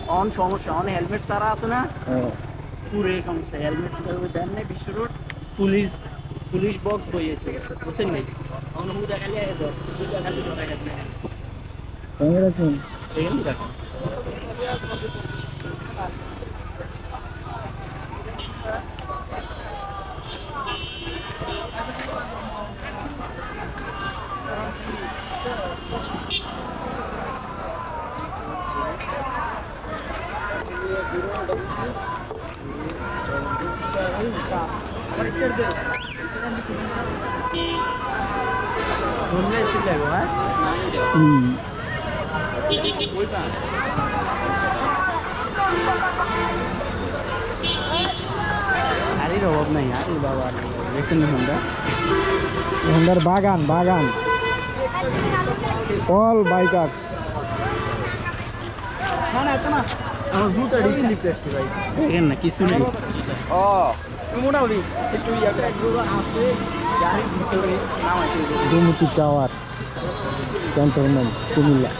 on সমস্যা on helmet ছাড়া আছে না পুরো সমস্যা হেলমেট দেন নাই বিশ্ব রোড পুলিশ পুলিশ বক্স বইয়েছে বুঝছেন নাই অনুভূতি দেখালে দেখালে রাখুন এখানে দেখো গাড়ির অভাব নাই আরে বাবা দেখছেন হোন্ডা হোন্ডার বাগান বাগান অল বাইকার্স না না এত না আমার জুতা স্লিপ করছে ভাই দেখেন না কিছু নেই ও মোটামুটি একটু আছে গাড়ির ভিতরে নামাইতে দুমুতি টাওয়ার ক্যান্টনমেন্ট কুমিল্লা